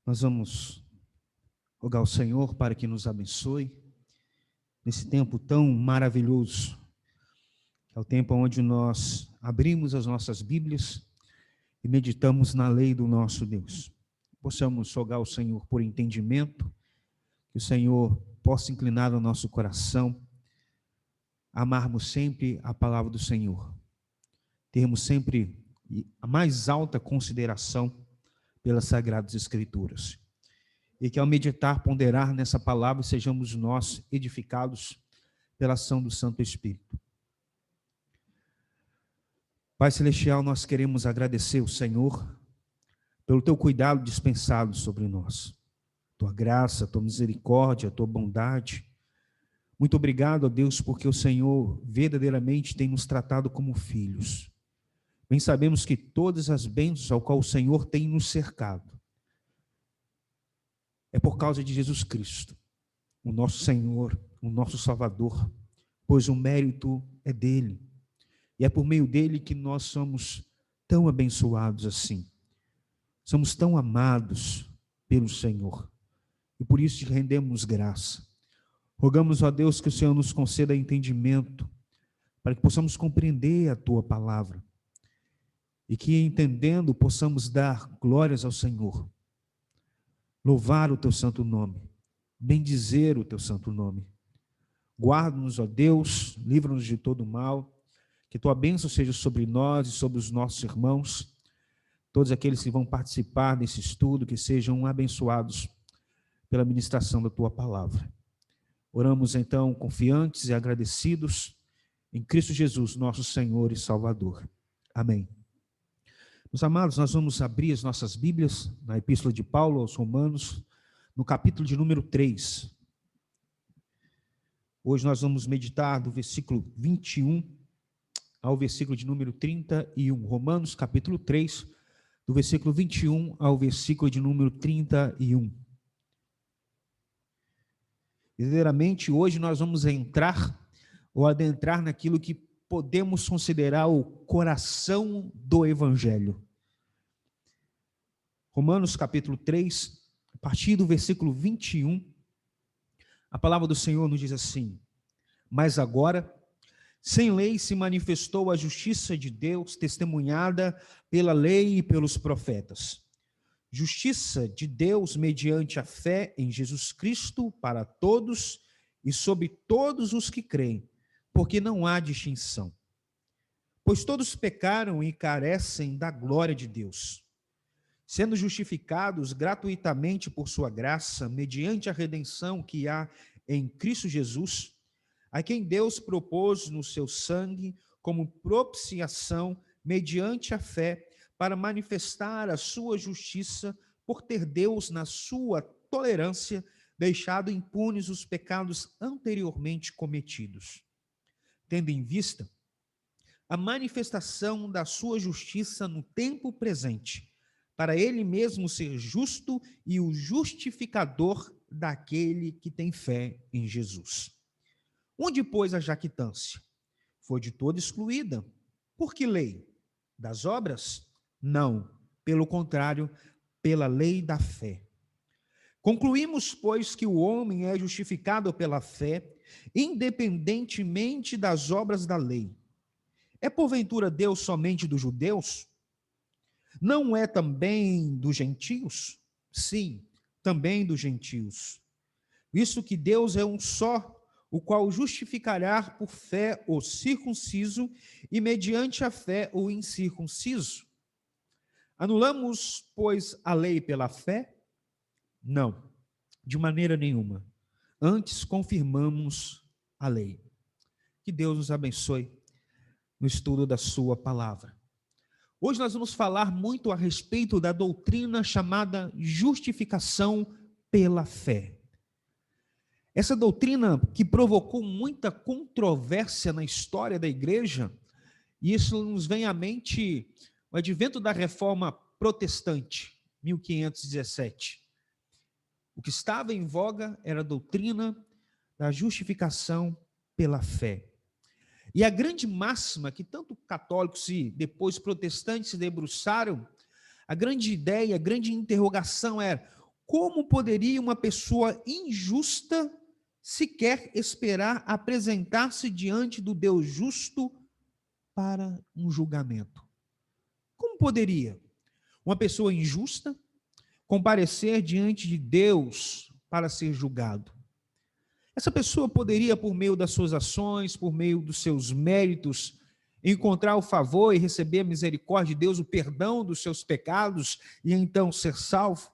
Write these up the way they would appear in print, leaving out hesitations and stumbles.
Nós vamos rogar ao Senhor para que nos abençoe nesse tempo tão maravilhoso, que é o tempo onde nós abrimos as nossas Bíblias e meditamos na lei do nosso Deus. Possamos rogar ao Senhor por entendimento, que o Senhor possa inclinar o nosso coração, amarmos sempre a palavra do Senhor, termos sempre a mais alta consideração pelas Sagradas Escrituras. E que ao meditar, ponderar nessa palavra, sejamos nós edificados pela ação do Santo Espírito. Pai Celestial, nós queremos agradecer o Senhor pelo teu cuidado dispensado sobre nós. Tua graça, tua misericórdia, tua bondade. Muito obrigado, ó Deus, porque o Senhor verdadeiramente tem nos tratado como filhos. Bem sabemos que todas as bênçãos ao qual o Senhor tem nos cercado é por causa de Jesus Cristo, o nosso Senhor, o nosso Salvador, pois o mérito é dele. E é por meio dele que nós somos tão abençoados assim. Somos tão amados pelo Senhor. E por isso te rendemos graça. Rogamos a Deus que o Senhor nos conceda entendimento, para que possamos compreender a tua palavra. E que, entendendo, possamos dar glórias ao Senhor. Louvar o teu santo nome, bendizer o teu santo nome. Guarda-nos, ó Deus, livra-nos de todo mal, que tua bênção seja sobre nós e sobre os nossos irmãos, todos aqueles que vão participar desse estudo, que sejam abençoados pela ministração da tua palavra. Oramos então confiantes e agradecidos em Cristo Jesus, nosso Senhor e Salvador. Amém. Meus amados, nós vamos abrir as nossas Bíblias na Epístola de Paulo aos Romanos, no capítulo de número 3. Hoje nós vamos meditar do versículo 21 ao versículo de número 31. Romanos, capítulo 3, do versículo 21 ao versículo de número 31. Verdadeiramente, hoje nós vamos adentrar naquilo que podemos considerar o coração do Evangelho. Romanos capítulo 3, a partir do versículo 21, a palavra do Senhor nos diz assim: mas agora, sem lei se manifestou a justiça de Deus, testemunhada pela lei e pelos profetas. Justiça de Deus mediante a fé em Jesus Cristo para todos e sobre todos os que creem, porque não há distinção. Pois todos pecaram e carecem da glória de Deus, sendo justificados gratuitamente por sua graça, mediante a redenção que há em Cristo Jesus, a quem Deus propôs no seu sangue como propiciação mediante a fé, para manifestar a sua justiça, por ter Deus, na sua tolerância, deixado impunes os pecados anteriormente cometidos, tendo em vista a manifestação da sua justiça no tempo presente, para ele mesmo ser justo e o justificador daquele que tem fé em Jesus. Onde, pois, a jactância? Foi de toda excluída. Por que lei? Das obras? Não, pelo contrário, pela lei da fé. Concluímos, pois, que o homem é justificado pela fé, independentemente das obras da lei. É porventura Deus somente dos judeus? Não é também dos gentios? Sim, também dos gentios. Visto que Deus é um só, o qual justificará por fé o circunciso e mediante a fé o incircunciso. Anulamos, pois, a lei pela fé? Não, de maneira nenhuma. Antes confirmamos a lei. Que Deus nos abençoe no estudo da sua palavra. Hoje nós vamos falar muito a respeito da doutrina chamada justificação pela fé. Essa doutrina que provocou muita controvérsia na história da igreja, e isso nos vem à mente o advento da Reforma Protestante, 1517. O que estava em voga era a doutrina da justificação pela fé. E a grande máxima que tanto católicos e depois protestantes se debruçaram, a grande ideia, a grande interrogação era: como poderia uma pessoa injusta sequer esperar apresentar-se diante do Deus justo para um julgamento? Como poderia uma pessoa injusta comparecer diante de Deus para ser julgado? Essa pessoa poderia, por meio das suas ações, por meio dos seus méritos, encontrar o favor e receber a misericórdia de Deus, o perdão dos seus pecados e então ser salvo?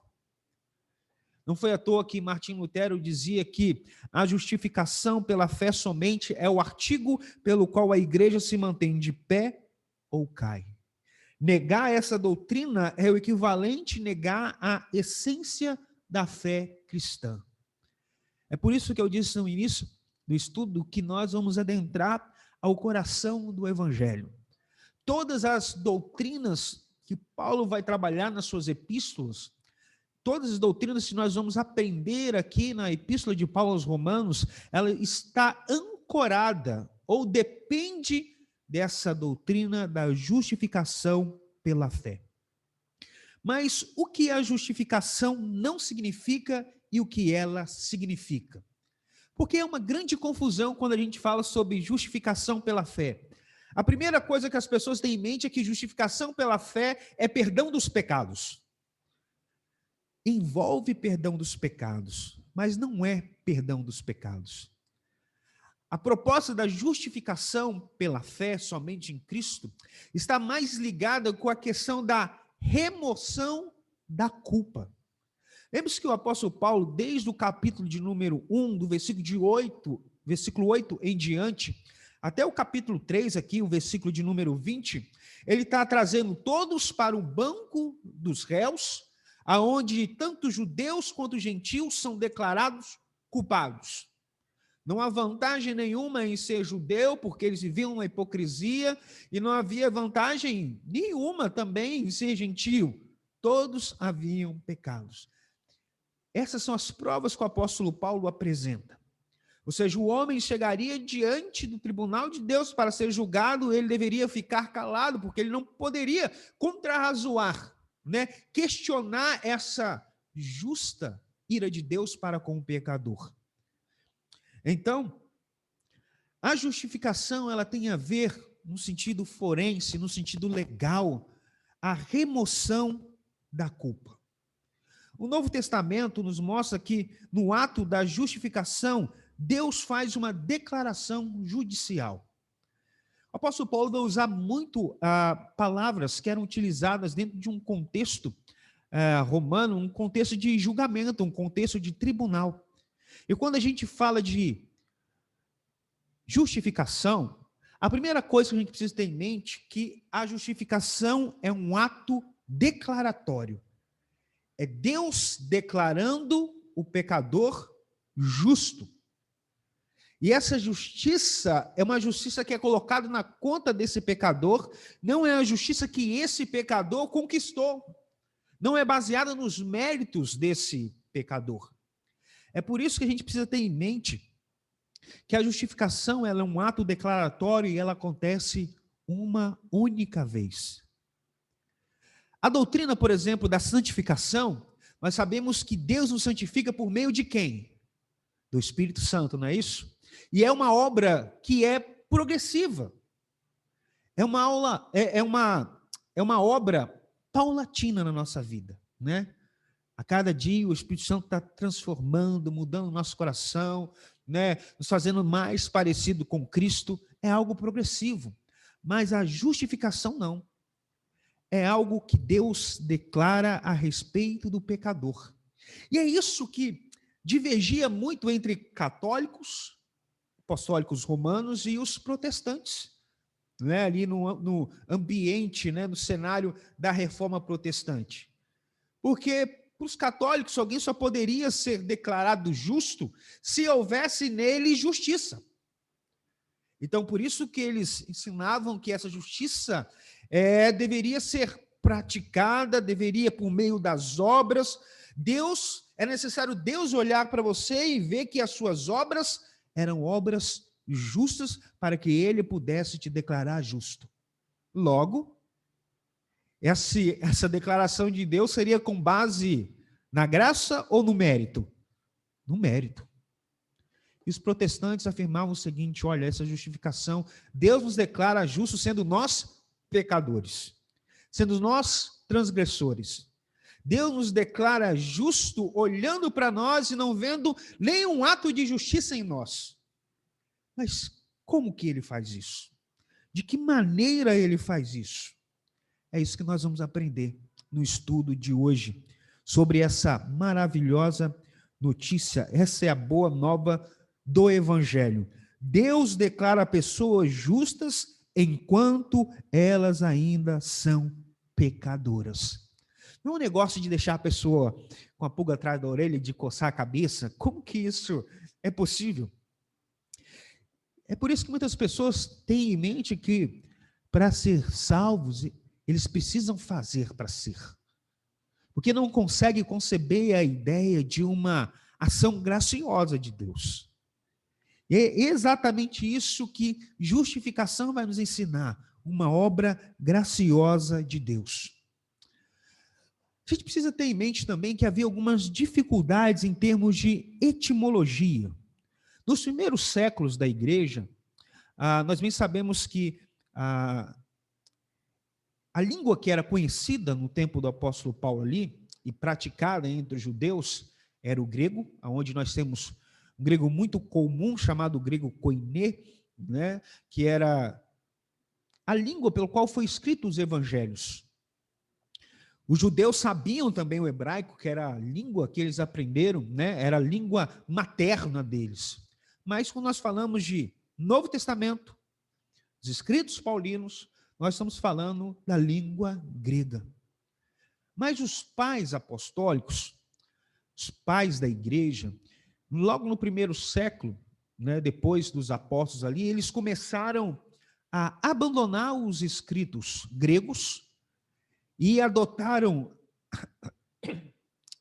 Não foi à toa que Martim Lutero dizia que a justificação pela fé somente é o artigo pelo qual a igreja se mantém de pé ou cai. Negar essa doutrina é o equivalente a negar a essência da fé cristã. É por isso que eu disse no início do estudo que nós vamos adentrar ao coração do Evangelho. Todas as doutrinas que Paulo vai trabalhar nas suas epístolas, todas as doutrinas que nós vamos aprender aqui na epístola de Paulo aos Romanos, ela está ancorada ou depende dessa doutrina da justificação pela fé. Mas o que a justificação não significa e o que ela significa? Porque é uma grande confusão quando a gente fala sobre justificação pela fé. A primeira coisa que as pessoas têm em mente é que justificação pela fé é perdão dos pecados. Envolve perdão dos pecados, mas não é perdão dos pecados. A proposta da justificação pela fé somente em Cristo está mais ligada com a questão da remoção da culpa. Lembre-se que o apóstolo Paulo, desde o capítulo de número 1, do versículo 8 em diante, até o capítulo 3 aqui, o versículo de número 20, ele está trazendo todos para o banco dos réus, aonde tanto judeus quanto gentios são declarados culpados. Não há vantagem nenhuma em ser judeu, porque eles viviam uma hipocrisia, e não havia vantagem nenhuma também em ser gentio. Todos haviam pecados. Essas são as provas que o apóstolo Paulo apresenta. Ou seja, o homem chegaria diante do tribunal de Deus para ser julgado, ele deveria ficar calado, porque ele não poderia contrarrazoar, questionar essa justa ira de Deus para com o pecador. Então, a justificação ela tem a ver, no sentido forense, no sentido legal, a remoção da culpa. O Novo Testamento nos mostra que, no ato da justificação, Deus faz uma declaração judicial. O apóstolo Paulo vai usar muito palavras que eram utilizadas dentro de um contexto romano, um contexto de julgamento, um contexto de tribunal. E quando a gente fala de justificação, a primeira coisa que a gente precisa ter em mente é que a justificação é um ato declaratório. É Deus declarando o pecador justo. E essa justiça é uma justiça que é colocada na conta desse pecador, não é a justiça que esse pecador conquistou. Não é baseada nos méritos desse pecador. É por isso que a gente precisa ter em mente que a justificação ela é um ato declaratório e ela acontece uma única vez. A doutrina, por exemplo, da santificação, nós sabemos que Deus nos santifica por meio de quem? Do Espírito Santo, não é isso? E é uma obra que é progressiva. É uma obra paulatina na nossa vida, A cada dia o Espírito Santo está transformando, mudando o nosso coração, nos fazendo mais parecido com Cristo. É algo progressivo. Mas a justificação não. É algo que Deus declara a respeito do pecador. E é isso que divergia muito entre católicos, apostólicos romanos e os protestantes, ali no ambiente, no cenário da reforma protestante. Porque para os católicos, alguém só poderia ser declarado justo se houvesse nele justiça. Então, por isso que eles ensinavam que essa justiça deveria ser praticada, deveria por meio das obras. É necessário Deus olhar para você e ver que as suas obras eram obras justas para que ele pudesse te declarar justo. Logo, essa declaração de Deus seria com base Na graça ou no mérito? No mérito. E os protestantes afirmavam o seguinte: olha, essa justificação, Deus nos declara justos sendo nós pecadores, sendo nós transgressores. Deus nos declara justo olhando para nós e não vendo nenhum ato de justiça em nós. Mas como que ele faz isso? De que maneira ele faz isso? É isso que nós vamos aprender no estudo de hoje, sobre essa maravilhosa notícia. Essa é a boa nova do Evangelho. Deus declara pessoas justas enquanto elas ainda são pecadoras. Não é um negócio de deixar a pessoa com a pulga atrás da orelha, de coçar a cabeça. Como que isso é possível? É por isso que muitas pessoas têm em mente que, para ser salvos, eles precisam fazer para ser. Porque não conseguem conceber a ideia de uma ação graciosa de Deus. E é exatamente isso que justificação vai nos ensinar, uma obra graciosa de Deus. A gente precisa ter em mente também que havia algumas dificuldades em termos de etimologia. Nos primeiros séculos da igreja, nós bem sabemos que a língua que era conhecida no tempo do apóstolo Paulo ali, e praticada entre os judeus, era o grego, onde nós temos um grego muito comum, chamado grego koiné, né, que era a língua pela qual foi escrito os evangelhos. Os judeus sabiam também o hebraico, que era a língua que eles aprenderam, né, era a língua materna deles. Mas quando nós falamos de Novo Testamento, os escritos paulinos, nós estamos falando da língua grega. Mas os pais apostólicos, os pais da igreja, logo no primeiro século, né, depois dos apóstolos ali, eles começaram a abandonar os escritos gregos e adotaram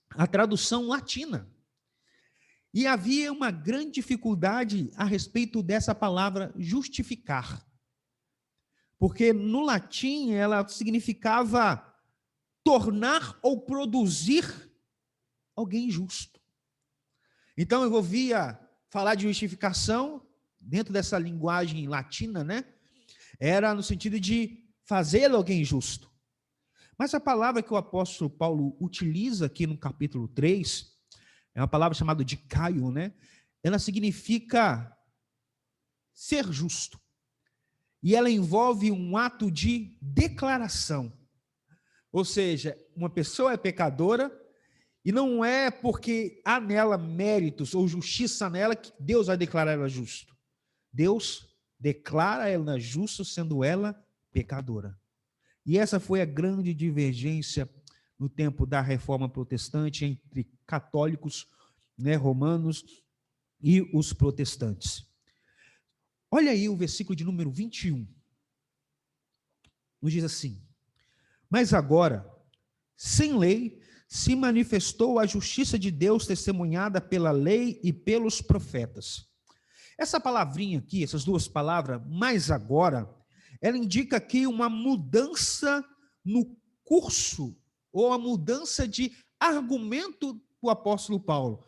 a tradução latina. E havia uma grande dificuldade a respeito dessa palavra justificar. Porque no latim ela significava tornar ou produzir alguém justo. Então eu ouvia falar de justificação dentro dessa linguagem latina, né? Era no sentido de fazer alguém justo. Mas a palavra que o apóstolo Paulo utiliza aqui no capítulo 3, é uma palavra chamada de Caio, né? Ela significa ser justo. E ela envolve um ato de declaração. Ou seja, uma pessoa é pecadora e não é porque há nela méritos ou justiça nela que Deus vai declarar ela justo. Deus declara ela justa sendo ela pecadora. E essa foi a grande divergência no tempo da Reforma Protestante entre católicos, né, romanos e os protestantes. Olha aí o versículo de número 21. Nos diz assim: mas agora, sem lei, se manifestou a justiça de Deus testemunhada pela lei e pelos profetas. Essa palavrinha aqui, essas duas palavras, mas agora, ela indica aqui uma mudança no curso, ou a mudança de argumento do apóstolo Paulo.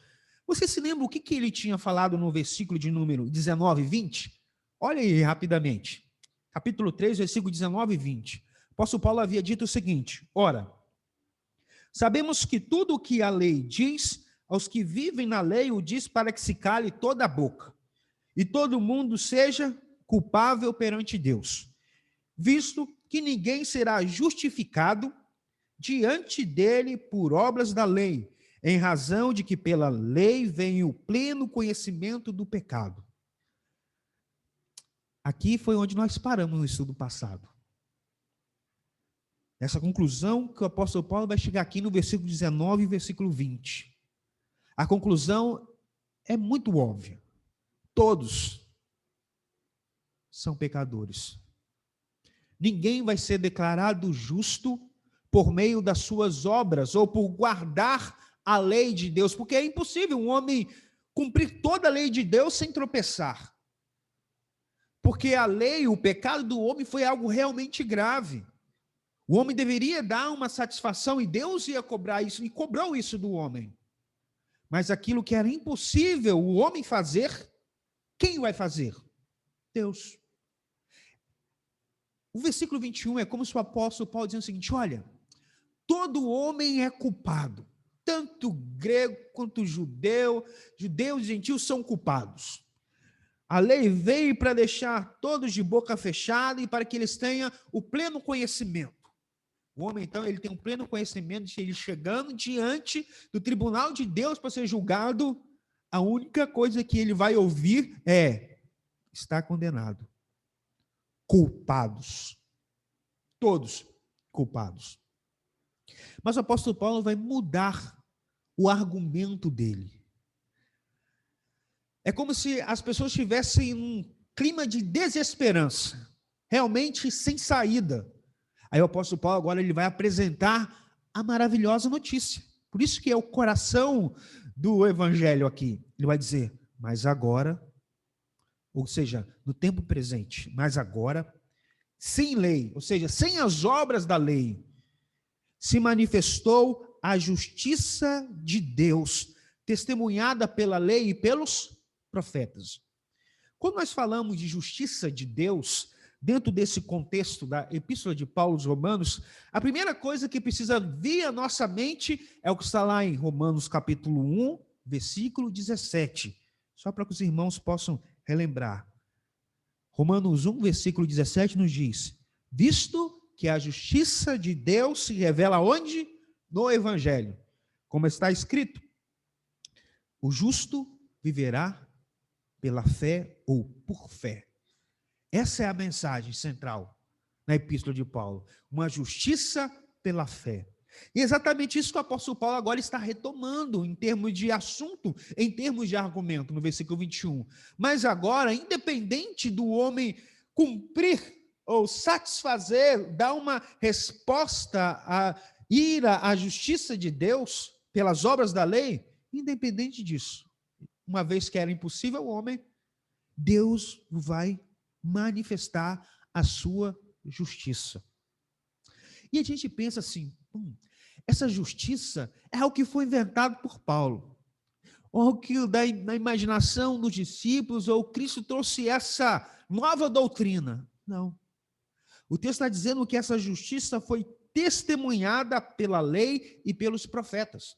Você se lembra o que ele tinha falado no versículo de número 19 e 20? Olha aí rapidamente. Capítulo 3, versículo 19 e 20. O apóstolo Paulo havia dito o seguinte: ora, sabemos que tudo o que a lei diz, aos que vivem na lei o diz para que se cale toda a boca, e todo mundo seja culpável perante Deus, visto que ninguém será justificado diante dele por obras da lei, em razão de que pela lei vem o pleno conhecimento do pecado. Aqui foi onde nós paramos no estudo passado. Essa conclusão que o apóstolo Paulo vai chegar aqui no versículo 19 e versículo 20. A conclusão é muito óbvia. Todos são pecadores. Ninguém vai ser declarado justo por meio das suas obras ou por guardar a lei de Deus, porque é impossível um homem cumprir toda a lei de Deus sem tropeçar. Porque a lei, o pecado do homem foi algo realmente grave. O homem deveria dar uma satisfação e Deus ia cobrar isso, e cobrou isso do homem. Mas aquilo que era impossível o homem fazer, quem vai fazer? Deus. O versículo 21 é como se o apóstolo Paulo dizendo o seguinte: olha, todo homem é culpado, tanto grego quanto judeu, judeus e gentios são culpados. A lei veio para deixar todos de boca fechada e para que eles tenham o pleno conhecimento. O homem, então, ele tem um pleno conhecimento de ele chegando diante do tribunal de Deus para ser julgado, a única coisa que ele vai ouvir é: está condenado. Culpados. Todos culpados. Mas o apóstolo Paulo vai mudar o argumento dele. É como se as pessoas estivessem em um clima de desesperança, realmente sem saída. Aí o apóstolo Paulo agora ele vai apresentar a maravilhosa notícia. Por isso que é o coração do evangelho aqui. Ele vai dizer: mas agora, ou seja, no tempo presente, mas agora, sem lei, ou seja, sem as obras da lei, se manifestou a justiça de Deus, testemunhada pela lei e pelos profetas. Quando nós falamos de justiça de Deus, dentro desse contexto da Epístola de Paulo aos Romanos, a primeira coisa que precisa vir à nossa mente é o que está lá em Romanos capítulo 1, versículo 17, só para que os irmãos possam relembrar. Romanos 1, versículo 17 nos diz: visto que a justiça de Deus se revela onde? No Evangelho. Como está escrito: o justo viverá pela fé ou por fé. Essa é a mensagem central na Epístola de Paulo. Uma justiça pela fé. E exatamente isso que o apóstolo Paulo agora está retomando em termos de assunto, em termos de argumento, no versículo 21. Mas agora, independente do homem cumprir ou satisfazer, dar uma resposta a ir à justiça de Deus pelas obras da lei, independente disso, uma vez que era impossível ao homem, Deus vai manifestar a sua justiça. E a gente pensa assim: essa justiça é algo que foi inventado por Paulo, ou que na imaginação dos discípulos, ou Cristo trouxe essa nova doutrina. Não. O texto está dizendo que essa justiça foi testemunhada pela lei e pelos profetas,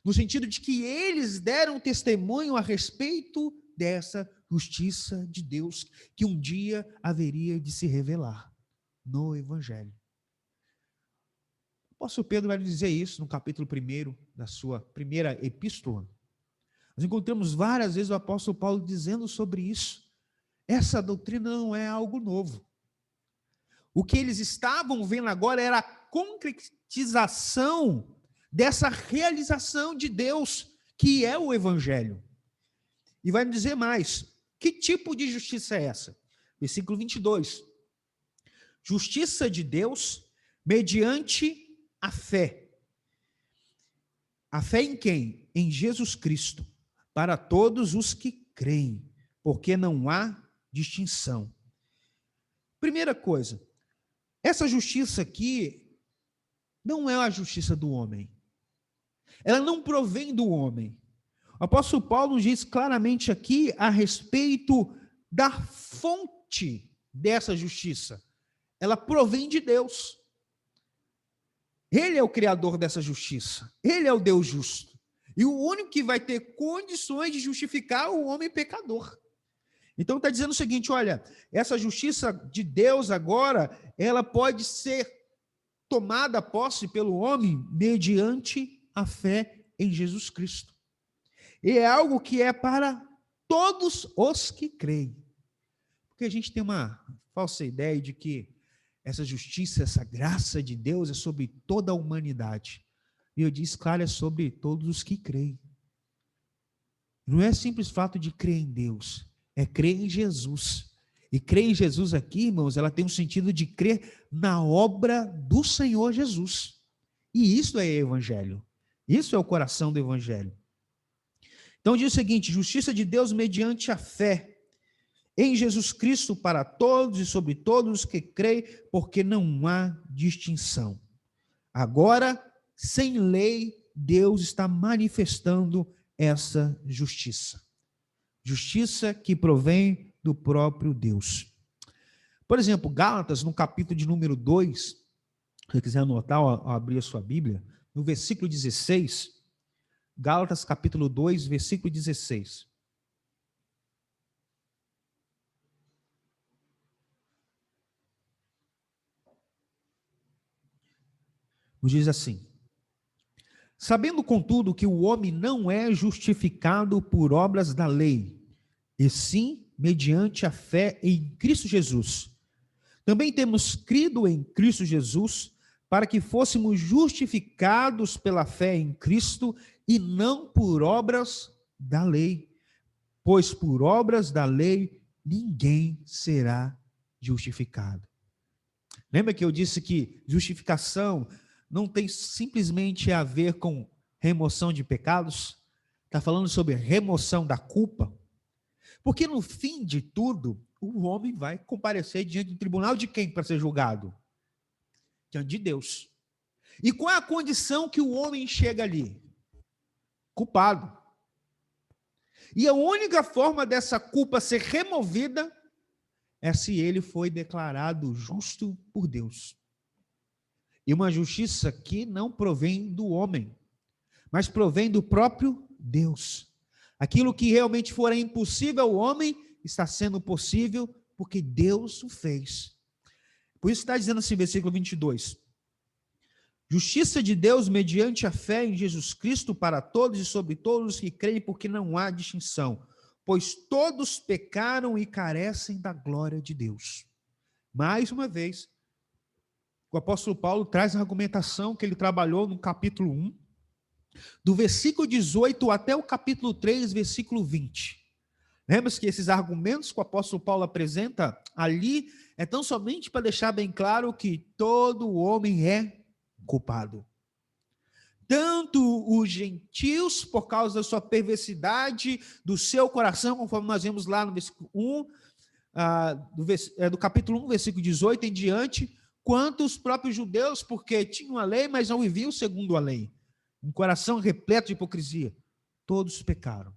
no sentido de que eles deram testemunho a respeito dessa justiça de Deus, que um dia haveria de se revelar no Evangelho. O apóstolo Pedro vai dizer isso no capítulo 1 da sua primeira epístola. Nós encontramos várias vezes o apóstolo Paulo dizendo sobre isso. Essa doutrina não é algo novo. O que eles estavam vendo agora era a concretização dessa realização de Deus, que é o Evangelho. E vai dizer mais: que tipo de justiça é essa? Versículo 22. Justiça de Deus mediante a fé. A fé em quem? Em Jesus Cristo, para todos os que creem, porque não há distinção. Primeira coisa, essa justiça aqui não é a justiça do homem. Ela não provém do homem. O apóstolo Paulo diz claramente aqui a respeito da fonte dessa justiça. Ela provém de Deus. Ele é o criador dessa justiça. Ele é o Deus justo. E o único que vai ter condições de justificar o homem pecador. Então está dizendo o seguinte: olha, essa justiça de Deus agora, ela pode ser tomada posse pelo homem mediante a fé em Jesus Cristo. E é algo que é para todos os que creem. Porque a gente tem uma falsa ideia de que essa justiça, essa graça de Deus é sobre toda a humanidade. E eu disse, claro, é sobre todos os que creem. Não é simples fato de crer em Deus, é crer em Jesus. E crer em Jesus aqui, irmãos, ela tem um sentido de crer na obra do Senhor Jesus. E isso é evangelho. Isso é o coração do evangelho. Então diz o seguinte: justiça de Deus mediante a fé em Jesus Cristo para todos e sobre todos os que creem, porque não há distinção. Agora, sem lei, Deus está manifestando essa justiça. Justiça que provém do próprio Deus. Por exemplo, Gálatas, no capítulo de número 2, se você quiser anotar ou abrir a sua Bíblia, no versículo 16, Gálatas capítulo 2, versículo 16. Nos diz assim: sabendo, contudo, que o homem não é justificado por obras da lei, e sim mediante a fé em Cristo Jesus. Também temos crido em Cristo Jesus, para que fôssemos justificados pela fé em Cristo, e não por obras da lei. Pois por obras da lei ninguém será justificado. Lembra que eu disse que justificação não tem simplesmente a ver com remoção de pecados? Está falando sobre remoção da culpa. Porque no fim de tudo, o homem vai comparecer diante do tribunal de quem para ser julgado? Diante de Deus. E qual é a condição que o homem chega ali? Culpado. E a única forma dessa culpa ser removida é se ele foi declarado justo por Deus. E uma justiça que não provém do homem, mas provém do próprio Deus. Aquilo que realmente for impossível ao homem, está sendo possível porque Deus o fez. Por isso está dizendo assim, versículo 22. Justiça de Deus mediante a fé em Jesus Cristo para todos e sobre todos os que creem, porque não há distinção. Pois todos pecaram e carecem da glória de Deus. Mais uma vez, o apóstolo Paulo traz a argumentação que ele trabalhou no capítulo 1, do versículo 18 até o capítulo 3, versículo 20. Lembra-se que esses argumentos que o apóstolo Paulo apresenta ali é tão somente para deixar bem claro que todo homem é culpado. Tanto os gentios, por causa da sua perversidade, do seu coração, conforme nós vemos lá no versículo 1, do capítulo 1, versículo 18 em diante, quanto os próprios judeus, porque tinham a lei, mas não viviam segundo a lei. Um coração repleto de hipocrisia. Todos pecaram.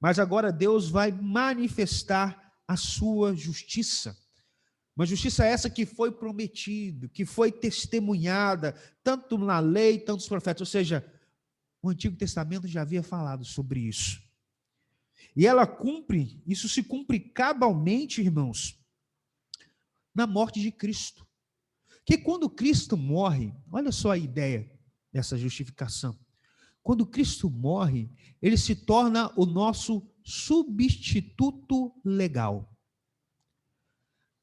Mas agora Deus vai manifestar a sua justiça. Uma justiça essa que foi prometida, que foi testemunhada, tanto na lei, tanto nos profetas. Ou seja, o Antigo Testamento já havia falado sobre isso. E ela cumpre, isso se cumpre cabalmente, irmãos, na morte de Cristo. Que quando Cristo morre, olha só a ideia dessa justificação. Quando Cristo morre, ele se torna o nosso substituto legal.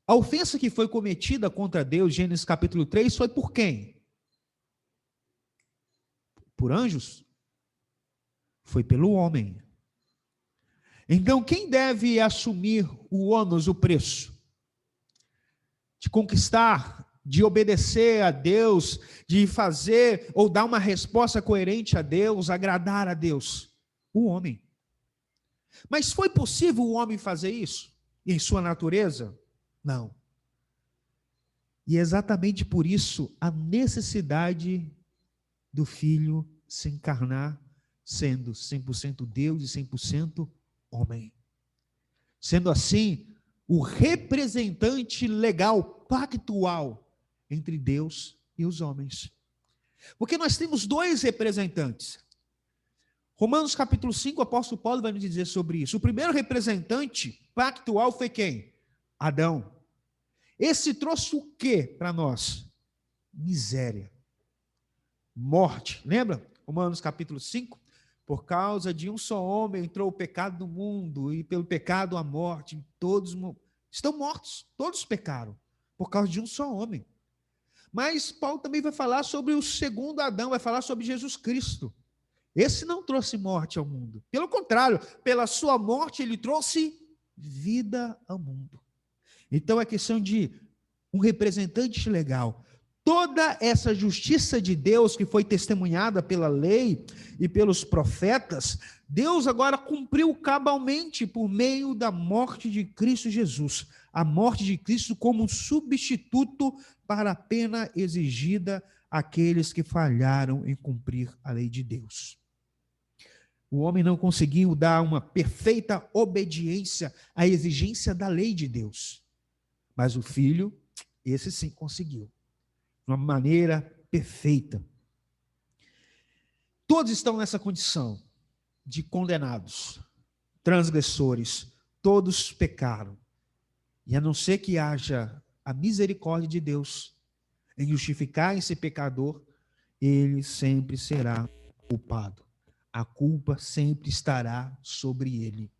A ofensa que foi cometida contra Deus, Gênesis capítulo 3, foi por quem? Por anjos? Foi pelo homem. Então, quem deve assumir o ônus, o preço? De conquistar, de obedecer a Deus, de fazer ou dar uma resposta coerente a Deus, agradar a Deus? O homem. Mas foi possível o homem fazer isso? Em sua natureza? Não. E é exatamente por isso a necessidade do Filho se encarnar, sendo 100% Deus e 100% homem. Sendo assim, o representante legal, pactual, entre Deus e os homens. Porque nós temos dois representantes. Romanos capítulo 5, o apóstolo Paulo vai nos dizer sobre isso. O primeiro representante pactual foi quem? Adão. Esse trouxe o que para nós? Miséria. Morte. Lembra? Romanos capítulo 5. Por causa de um só homem entrou o pecado no mundo, e pelo pecado a morte. Todos estão mortos. Todos pecaram. Por causa de um só homem. Mas Paulo também vai falar sobre o segundo Adão, vai falar sobre Jesus Cristo. Esse não trouxe morte ao mundo. Pelo contrário, pela sua morte ele trouxe vida ao mundo. Então é questão de um representante legal. Toda essa justiça de Deus que foi testemunhada pela lei e pelos profetas, Deus agora cumpriu cabalmente por meio da morte de Cristo Jesus. A morte de Cristo como substituto para a pena exigida àqueles que falharam em cumprir a lei de Deus. O homem não conseguiu dar uma perfeita obediência à exigência da lei de Deus. Mas o Filho, esse sim conseguiu. De uma maneira perfeita. Todos estão nessa condição de condenados, transgressores, todos pecaram. E a não ser que haja a misericórdia de Deus em justificar esse pecador, ele sempre será culpado. A culpa sempre estará sobre ele.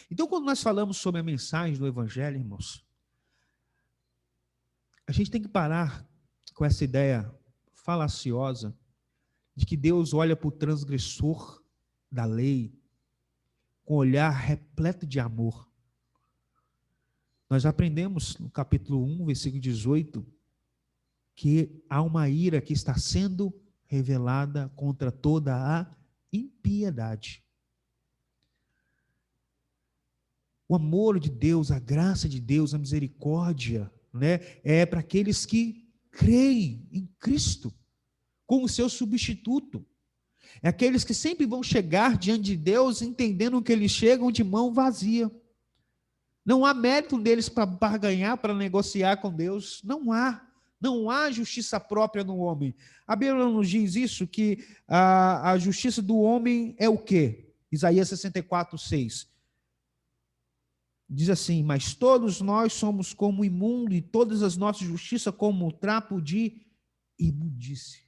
Então, quando nós falamos sobre a mensagem do Evangelho, irmãos, a gente tem que parar com essa ideia falaciosa de que Deus olha para o transgressor da lei com um olhar repleto de amor. Nós aprendemos no capítulo 1, versículo 18, que há uma ira que está sendo revelada contra toda a impiedade. O amor de Deus, a graça de Deus, a misericórdia, né, é para aqueles que creem em Cristo como seu substituto. É aqueles que sempre vão chegar diante de Deus entendendo que eles chegam de mão vazia. Não há mérito deles para barganhar, para negociar com Deus. Não há. Não há justiça própria no homem. A Bíblia nos diz isso, que a justiça do homem é o quê? Isaías 64, 6. Diz assim: mas todos nós somos como imundo, e todas as nossas justiças como trapo de imundície.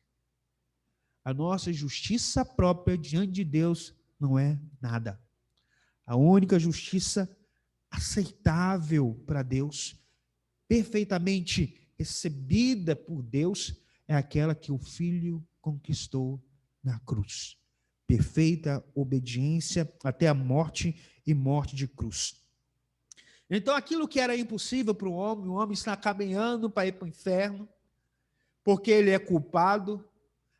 A nossa justiça própria diante de Deus não é nada. A única justiça aceitável para Deus, perfeitamente recebida por Deus, é aquela que o Filho conquistou na cruz. Perfeita obediência até a morte e morte de cruz. Então, aquilo que era impossível para o homem está caminhando para ir para o inferno, porque ele é culpado.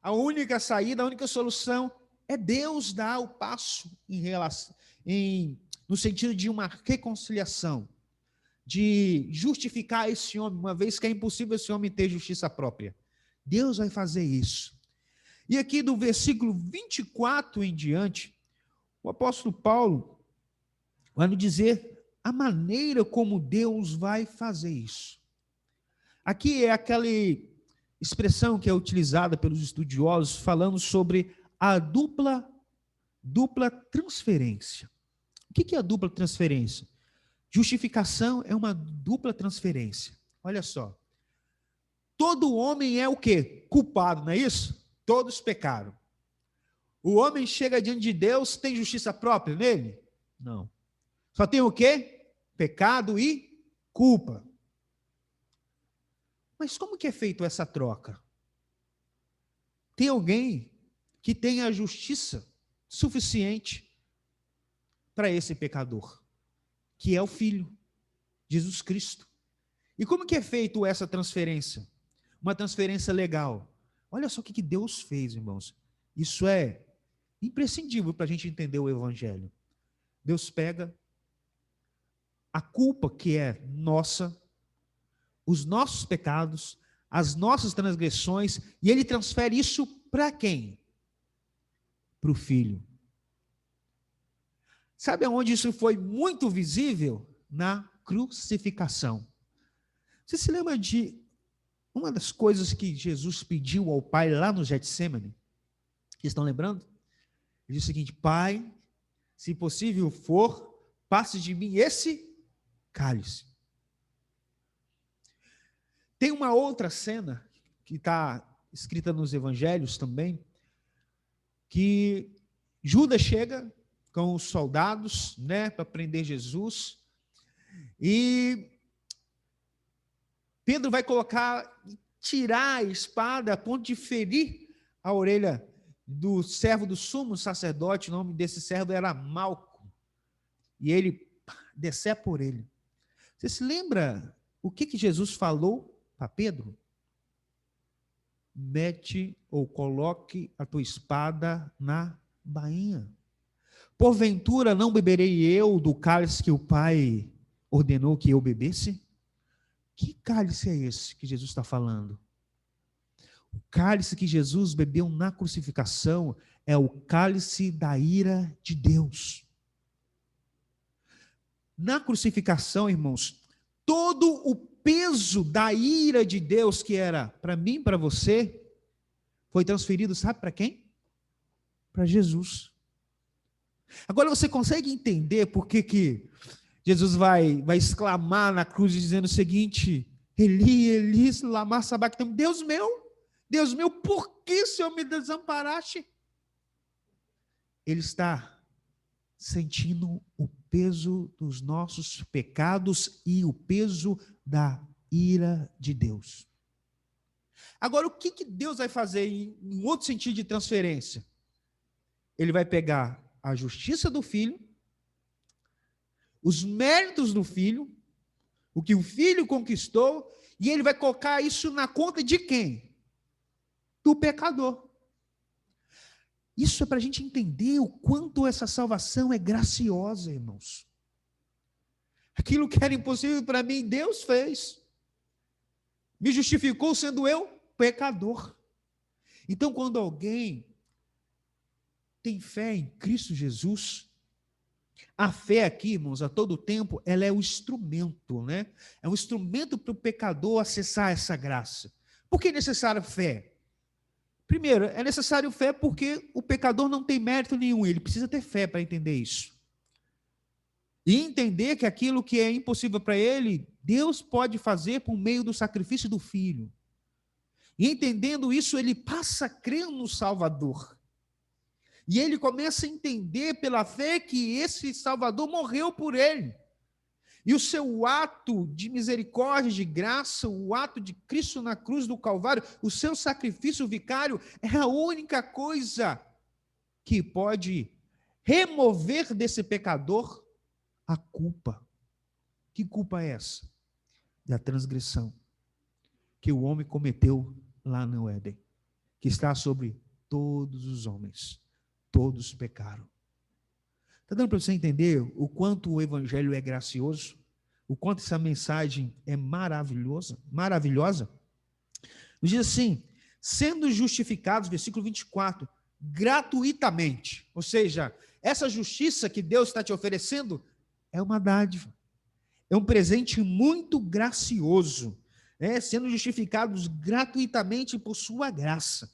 A única saída, a única solução é Deus dar o passo no sentido de uma reconciliação, de justificar esse homem, uma vez que é impossível esse homem ter justiça própria. Deus vai fazer isso. E aqui do versículo 24 em diante, o apóstolo Paulo vai nos dizer a maneira como Deus vai fazer isso. Aqui é aquela expressão que é utilizada pelos estudiosos falando sobre a dupla transferência. O que é a dupla transferência? Justificação é uma dupla transferência. Olha só. Todo homem é o quê? Culpado, não é isso? Todos pecaram. O homem chega diante de Deus, tem justiça própria nele? Não. Só tem o quê? Pecado e culpa. Mas como que é feito essa troca? Tem alguém que tem a justiça suficiente para esse pecador, que é o Filho, Jesus Cristo. E como que é feito essa transferência? Uma transferência legal. Olha só o que Deus fez, irmãos. Isso é imprescindível para a gente entender o Evangelho. Deus pega a culpa que é nossa, os nossos pecados, as nossas transgressões, e Ele transfere isso para quem? Para o Filho. Sabe aonde isso foi muito visível? Na crucificação. Você se lembra de uma das coisas que Jesus pediu ao Pai lá no Getsemane? Vocês estão lembrando? Ele disse o seguinte: Pai, se possível for, passe de mim esse cálice. Tem uma outra cena que está escrita nos evangelhos também, que Judas chega com os soldados, né, para prender Jesus, e Pedro vai tirar a espada a ponto de ferir a orelha do servo do sumo sacerdote. O nome desse servo era Malco, e ele decepa por ele. Você se lembra o que Jesus falou para Pedro? mete ou coloque a tua espada na bainha. Porventura não beberei eu do cálice que o Pai ordenou que eu bebesse? Que cálice é esse que Jesus está falando? O cálice que Jesus bebeu na crucificação é o cálice da ira de Deus. Na crucificação, irmãos, todo o peso da ira de Deus, que era para mim e para você, foi transferido, sabe para quem? Para Jesus. Agora você consegue entender por que Jesus vai exclamar na cruz dizendo o seguinte: Eli, Eli, lama sabachthani, Deus meu, por que o Senhor me desamparaste? Ele está sentindo o peso dos nossos pecados e o peso da ira de Deus. Agora, o que Deus vai fazer em outro sentido de transferência? Ele vai pegar a justiça do filho, os méritos do filho, o que o filho conquistou, e ele vai colocar isso na conta de quem? Do pecador. Isso é para a gente entender o quanto essa salvação é graciosa, irmãos. Aquilo que era impossível para mim, Deus fez. Me justificou sendo eu pecador. Então, quando alguém tem fé em Cristo Jesus, a fé aqui, irmãos, a todo tempo, ela é o instrumento, né? É um instrumento para o pecador acessar essa graça. Por que é necessária fé? Primeiro, é necessário fé porque o pecador não tem mérito nenhum, ele precisa ter fé para entender isso. E entender que aquilo que é impossível para ele, Deus pode fazer por meio do sacrifício do Filho. E entendendo isso, ele passa a crer no Salvador. E ele começa a entender pela fé que esse Salvador morreu por ele. E o seu ato de misericórdia, de graça, o ato de Cristo na cruz do Calvário, o seu sacrifício vicário, é a única coisa que pode remover desse pecador a culpa. Que culpa é essa? Da transgressão que o homem cometeu lá no Éden, que está sobre todos os homens. Todos pecaram. Está dando para você entender o quanto o evangelho é gracioso? O quanto essa mensagem é maravilhosa? Nos diz assim: sendo justificados, versículo 24, gratuitamente. Ou seja, essa justiça que Deus está te oferecendo é uma dádiva. É um presente muito gracioso, né? Sendo justificados gratuitamente por sua graça.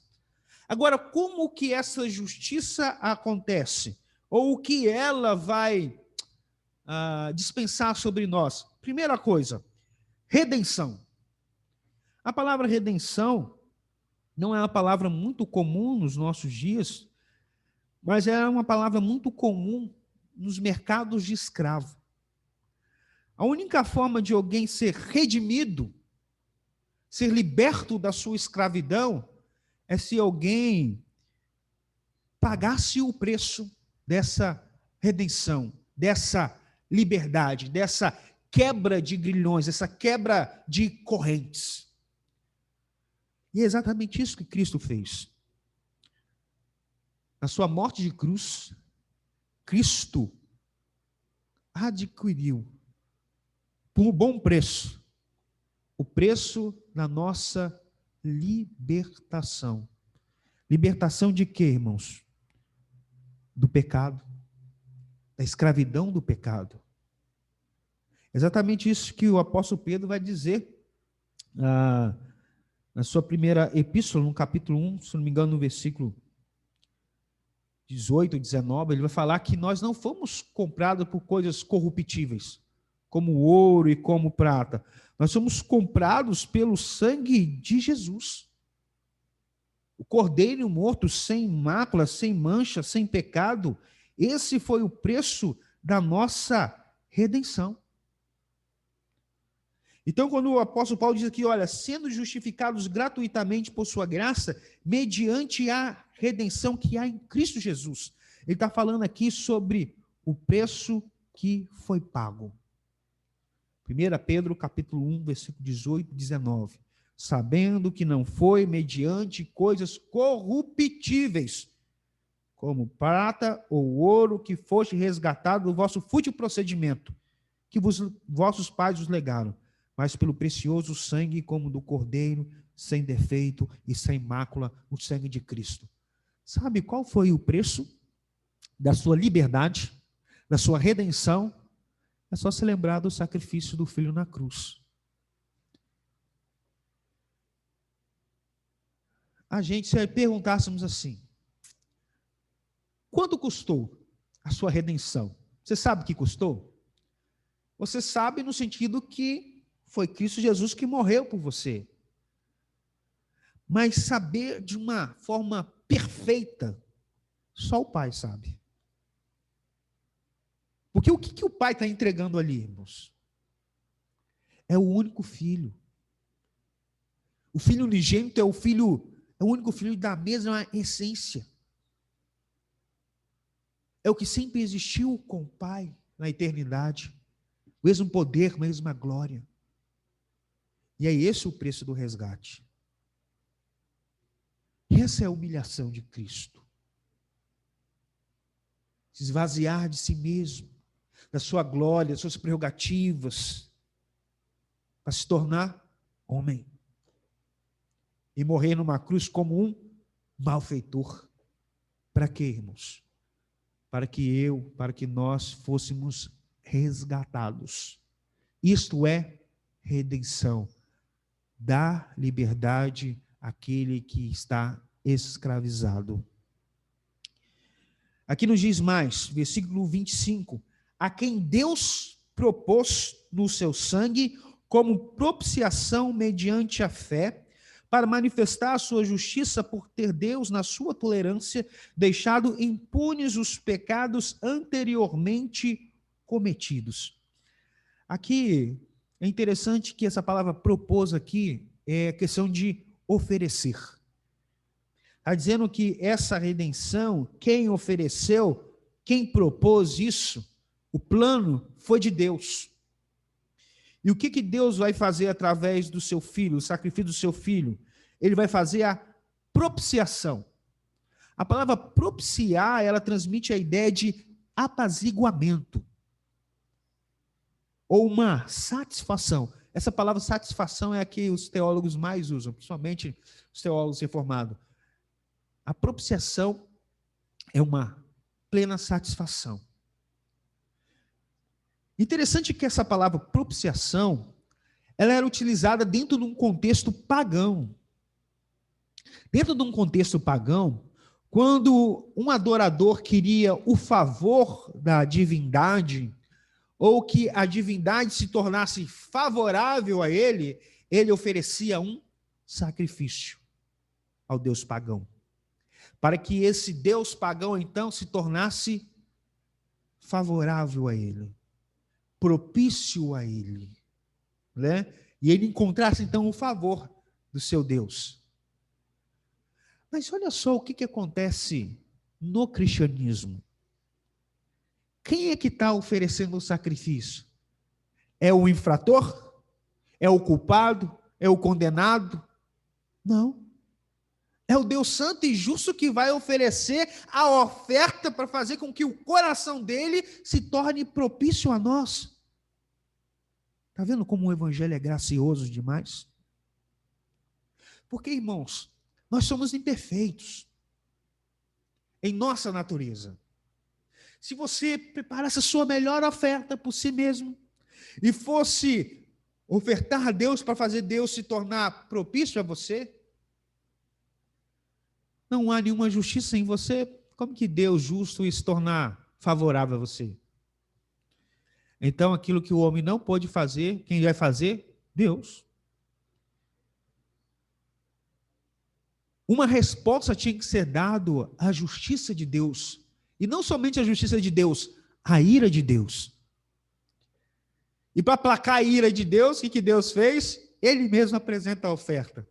Agora, como que essa justiça acontece? Ou o que ela vai dispensar sobre nós? Primeira coisa, redenção. A palavra redenção não é uma palavra muito comum nos nossos dias, mas é uma palavra muito comum nos mercados de escravo. A única forma de alguém ser redimido, ser liberto da sua escravidão, é se alguém pagasse o preço dessa redenção, dessa liberdade, dessa quebra de grilhões, essa quebra de correntes. E é exatamente isso que Cristo fez. Na sua morte de cruz, Cristo adquiriu, por um bom preço, o preço da nossa libertação. Libertação de quê, irmãos? Do pecado, da escravidão do pecado. Exatamente isso que o apóstolo Pedro vai dizer na sua primeira epístola, no capítulo 1, se não me engano, no versículo 18, 19, ele vai falar que nós não fomos comprados por coisas corruptíveis, como ouro e como prata. Nós somos comprados pelo sangue de Jesus. O cordeiro morto, sem mácula, sem mancha, sem pecado, esse foi o preço da nossa redenção. Então, quando o apóstolo Paulo diz aqui, olha, sendo justificados gratuitamente por sua graça, mediante a redenção que há em Cristo Jesus, ele está falando aqui sobre o preço que foi pago. 1 Pedro, capítulo 1, versículo 18 e 19. sabendo que não foi mediante coisas corruptíveis, como prata ou ouro, que foste resgatado do vosso fútil procedimento, que vossos pais os legaram, mas pelo precioso sangue como do Cordeiro, sem defeito e sem mácula, o sangue de Cristo. Sabe qual foi o preço da sua liberdade, da sua redenção? É só se lembrar do sacrifício do Filho na cruz. A gente, se perguntássemos assim, quanto custou a sua redenção? Você sabe o que custou? Você sabe no sentido que foi Cristo Jesus que morreu por você. Mas saber de uma forma perfeita, só o Pai sabe. Porque o que o Pai está entregando ali, irmãos? É o único filho. O filho unigênito é o único filho da mesma essência. É o que sempre existiu com o Pai na eternidade. O mesmo poder, a mesma glória. E é esse o preço do resgate. Essa é a humilhação de Cristo. Se esvaziar de si mesmo, da sua glória, das suas prerrogativas, para se tornar homem. E morrer numa cruz como um malfeitor. Para quê, irmãos? Para que nós fôssemos resgatados. Isto é redenção. Dar liberdade àquele que está escravizado. Aqui nos diz mais, versículo 25, a quem Deus propôs no seu sangue como propiciação mediante a fé, para manifestar a sua justiça por ter Deus, na sua tolerância, deixado impunes os pecados anteriormente cometidos. Aqui, é interessante que essa palavra propôs aqui é questão de oferecer. Está dizendo que essa redenção, quem ofereceu, quem propôs isso, o plano foi de Deus. E o que Deus vai fazer através do seu filho, o sacrifício do seu filho? Ele vai fazer a propiciação. A palavra propiciar, ela transmite a ideia de apaziguamento. Ou uma satisfação. Essa palavra satisfação é a que os teólogos mais usam, principalmente os teólogos reformados. A propiciação é uma plena satisfação. Interessante que essa palavra propiciação, ela era utilizada dentro de um contexto pagão. Dentro de um contexto pagão, quando um adorador queria o favor da divindade, ou que a divindade se tornasse favorável a ele, ele oferecia um sacrifício ao Deus pagão. Para que esse Deus pagão, então, se tornasse favorável a ele, propício a ele, né? E ele encontrasse, então, o favor do seu Deus. Mas olha só o que acontece no cristianismo. Quem é que está oferecendo o sacrifício? É o infrator? É o culpado? É o condenado? Não. É o Deus santo e justo que vai oferecer a oferta para fazer com que o coração dele se torne propício a nós. Está vendo como o evangelho é gracioso demais? Porque, irmãos, nós somos imperfeitos em nossa natureza. Se você preparasse a sua melhor oferta por si mesmo e fosse ofertar a Deus para fazer Deus se tornar propício a você, não há nenhuma justiça em você, como que Deus justo ia se tornar favorável a você? Então, aquilo que o homem não pôde fazer, quem vai fazer? Deus. Uma resposta tinha que ser dada à justiça de Deus. E não somente a justiça de Deus, a ira de Deus. E para aplacar a ira de Deus, o que Deus fez? Ele mesmo apresenta a oferta.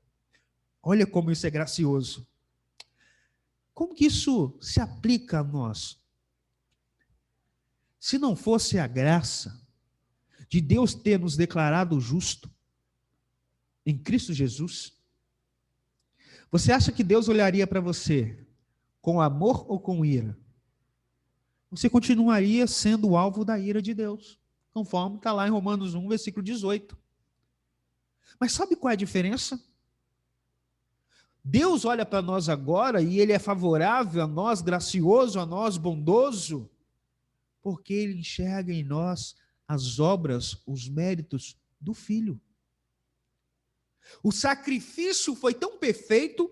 Olha como isso é gracioso. Como que isso se aplica a nós? Se não fosse a graça de Deus ter nos declarado justo, em Cristo Jesus, você acha que Deus olharia para você com amor ou com ira? Você continuaria sendo o alvo da ira de Deus, conforme está lá em Romanos 1, versículo 18. Mas sabe qual é a diferença? Deus olha para nós agora e Ele é favorável a nós, gracioso a nós, bondoso, porque Ele enxerga em nós as obras, os méritos do Filho. O sacrifício foi tão perfeito,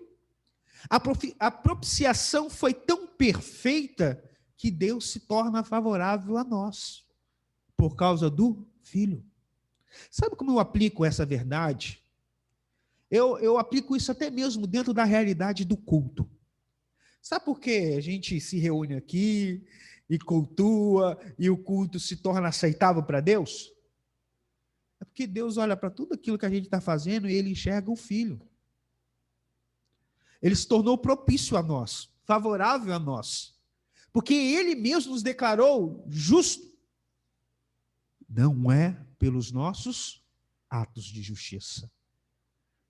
a propiciação foi tão perfeita, que Deus se torna favorável a nós, por causa do Filho. Sabe como eu aplico essa verdade? Eu aplico isso até mesmo dentro da realidade do culto. Sabe por que a gente se reúne aqui e cultua e o culto se torna aceitável para Deus? É porque Deus olha para tudo aquilo que a gente está fazendo e Ele enxerga o Filho. Ele se tornou propício a nós, favorável a nós, porque Ele mesmo nos declarou justo. Não é pelos nossos atos de justiça,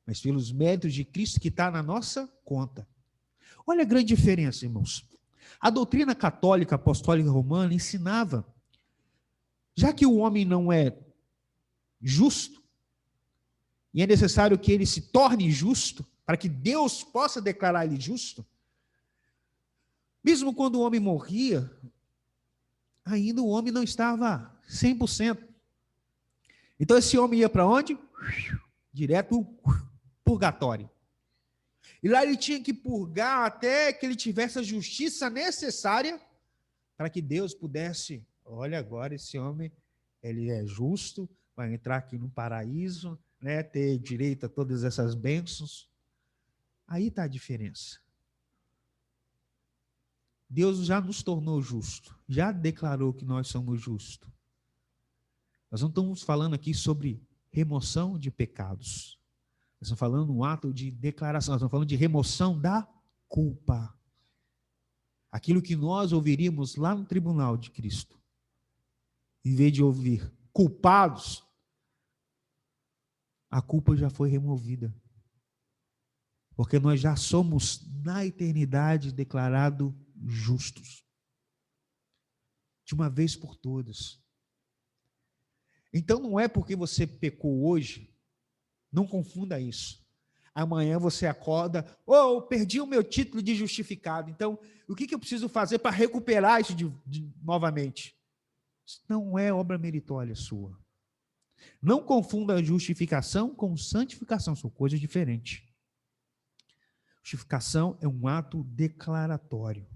mas pelos méritos de Cristo que está na nossa conta. Olha a grande diferença, irmãos. A doutrina católica apostólica romana ensinava, já que o homem não é justo, e é necessário que ele se torne justo, para que Deus possa declarar ele justo, mesmo quando o homem morria, ainda o homem não estava 100%. Então esse homem ia para onde? Direto purgatório. E lá ele tinha que purgar até que ele tivesse a justiça necessária para que Deus pudesse, olha, agora esse homem, ele é justo, vai entrar aqui no paraíso, né, ter direito a todas essas bênçãos. Aí está a diferença. Deus já nos tornou justo, já declarou que nós somos justos. Nós não estamos falando aqui sobre remoção de pecados. Nós estamos falando um ato de declaração, nós estamos falando de remoção da culpa. Aquilo que nós ouviríamos lá no tribunal de Cristo. Em vez de ouvir culpados, a culpa já foi removida. Porque nós já somos, na eternidade, declarados justos. De uma vez por todas. Então não é porque você pecou hoje, não confunda isso. Amanhã você acorda, perdi o meu título de justificado, então o que eu preciso fazer para recuperar isso novamente? Isso não é obra meritória sua. Não confunda justificação com santificação, são coisas diferentes. Justificação é um ato declaratório.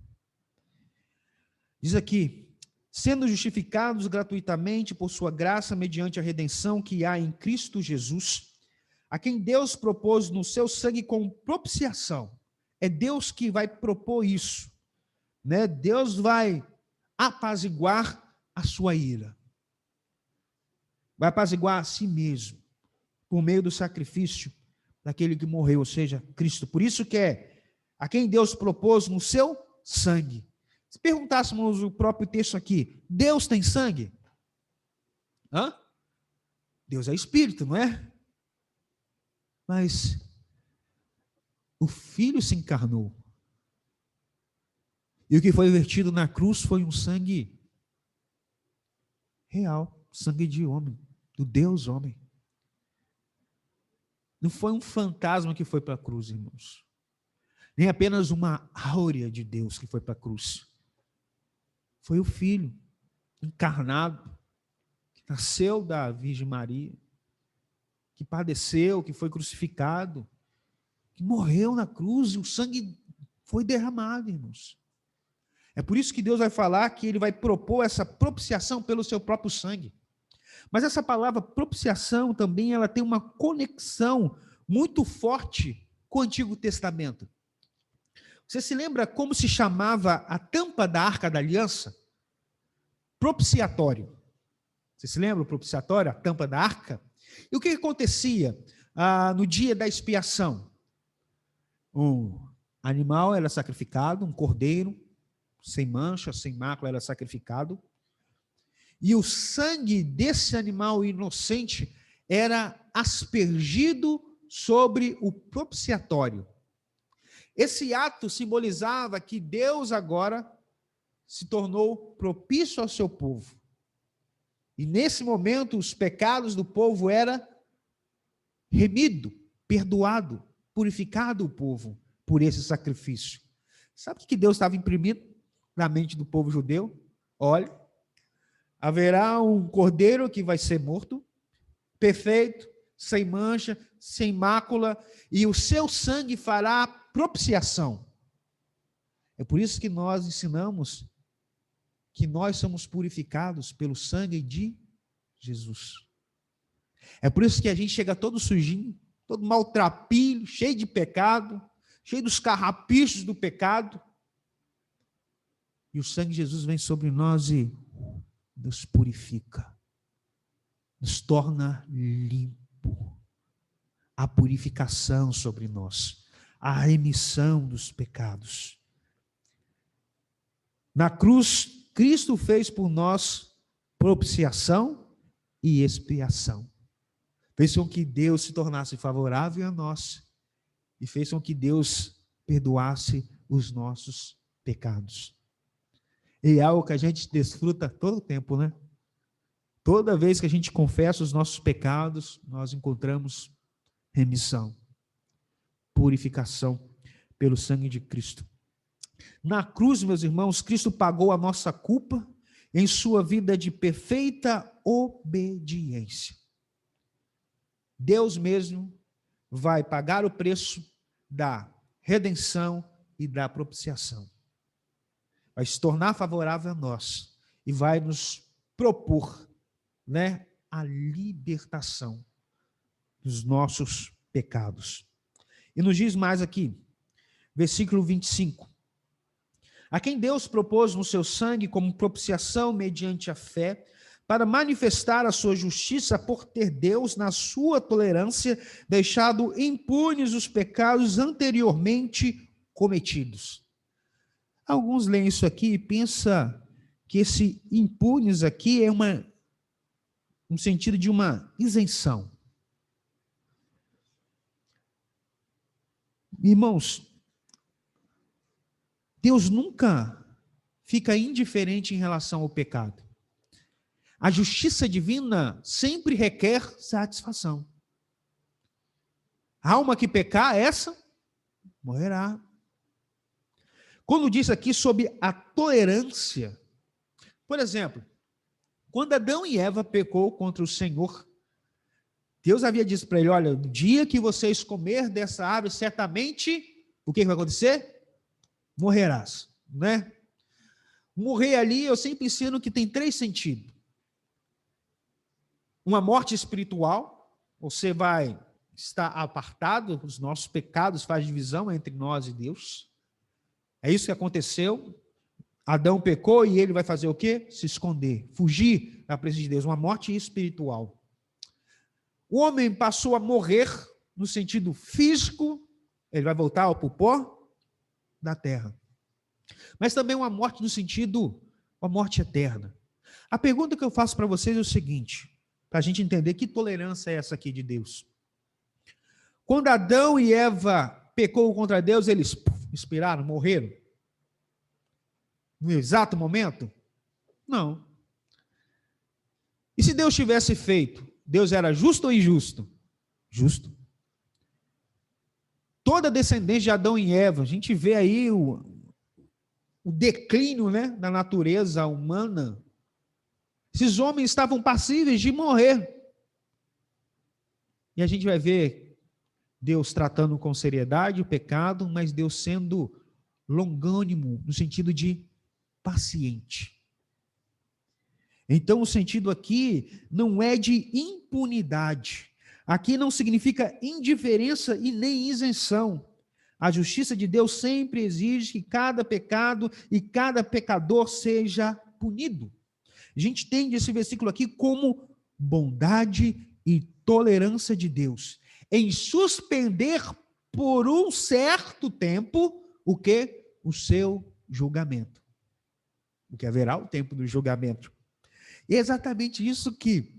Diz aqui, sendo justificados gratuitamente por sua graça, mediante a redenção que há em Cristo Jesus, a quem Deus propôs no seu sangue com propiciação. É Deus que vai propor isso, né? Deus vai apaziguar a sua ira. Vai apaziguar a si mesmo, por meio do sacrifício daquele que morreu, ou seja, Cristo. Por isso que é a quem Deus propôs no seu sangue. Se perguntássemos o próprio texto aqui, Deus tem sangue? Deus é espírito, não é? Mas o Filho se encarnou. E o que foi vertido na cruz foi um sangue real, sangue de homem, do Deus homem. Não foi um fantasma que foi para a cruz, irmãos. Nem apenas uma áurea de Deus que foi para a cruz. Foi o Filho encarnado, que nasceu da Virgem Maria, que padeceu, que foi crucificado, que morreu na cruz e o sangue foi derramado, irmãos. É por isso que Deus vai falar que Ele vai propor essa propiciação pelo seu próprio sangue. Mas essa palavra propiciação também ela tem uma conexão muito forte com o Antigo Testamento. Você se lembra como se chamava a tampa da Arca da Aliança? Propiciatório. Você se lembra o propiciatório, a tampa da arca? E o que acontecia no dia da expiação? Um animal era sacrificado, um cordeiro, sem mancha, sem mácula, era sacrificado. E o sangue desse animal inocente era aspergido sobre o propiciatório. Esse ato simbolizava que Deus agora se tornou propício ao seu povo. E nesse momento os pecados do povo eram remido, perdoado, purificado o povo por esse sacrifício. Sabe o que Deus estava imprimindo na mente do povo judeu? Olha, haverá um cordeiro que vai ser morto, perfeito, sem mancha, sem mácula, e o seu sangue fará propiciação. É por isso que nós ensinamos que nós somos purificados pelo sangue de Jesus. É por isso que a gente chega todo sujinho, todo maltrapilho, cheio de pecado, cheio dos carrapichos do pecado, e o sangue de Jesus vem sobre nós e nos purifica, nos torna limpo. A purificação sobre nós, a remissão dos pecados. Na cruz, Cristo fez por nós propiciação e expiação. Fez com que Deus se tornasse favorável a nós e fez com que Deus perdoasse os nossos pecados. E é algo que a gente desfruta todo o tempo, né? Toda vez que a gente confessa os nossos pecados, nós encontramos remissão, purificação pelo sangue de Cristo. Na cruz, meus irmãos, Cristo pagou a nossa culpa em sua vida de perfeita obediência. Deus mesmo vai pagar o preço da redenção e da propiciação. Vai se tornar favorável a nós e vai nos propor, a libertação dos nossos pecados. E nos diz mais aqui, versículo 25. A quem Deus propôs no seu sangue como propiciação mediante a fé, para manifestar a sua justiça por ter Deus, na sua tolerância, deixado impunes os pecados anteriormente cometidos. Alguns leem isso aqui e pensam que esse impunes aqui é um sentido de uma isenção. Irmãos, Deus nunca fica indiferente em relação ao pecado. A justiça divina sempre requer satisfação. A alma que pecar, essa morrerá. Quando diz aqui sobre a tolerância, por exemplo, quando Adão e Eva pecou contra o Senhor, Deus havia dito para ele, olha, no dia que vocês comer dessa árvore, certamente, o que vai acontecer? Morrerás, né? Morrer ali, eu sempre ensino que tem 3 sentidos. Uma morte espiritual, você vai estar apartado, os nossos pecados fazem divisão entre nós e Deus. É isso que aconteceu. Adão pecou e ele vai fazer o quê? Se esconder, fugir da presença de Deus, uma morte espiritual. O homem passou a morrer no sentido físico, ele vai voltar para o pó da terra. Mas também uma morte no sentido, uma morte eterna. A pergunta que eu faço para vocês é o seguinte, para a gente entender que tolerância é essa aqui de Deus. Quando Adão e Eva pecou contra Deus, eles expiraram, morreram? No exato momento? Não. E se Deus tivesse feito, Deus era justo ou injusto? Justo. Toda a descendência de Adão e Eva, a gente vê aí o declínio, da natureza humana. Esses homens estavam passíveis de morrer. E a gente vai ver Deus tratando com seriedade o pecado, mas Deus sendo longânimo, no sentido de paciente. Então, o sentido aqui não é de impunidade. Aqui não significa indiferença e nem isenção. A justiça de Deus sempre exige que cada pecado e cada pecador seja punido. A gente entende esse versículo aqui como bondade e tolerância de Deus, em suspender por um certo tempo o quê? O seu julgamento. Porque haverá o tempo do julgamento. E é exatamente isso que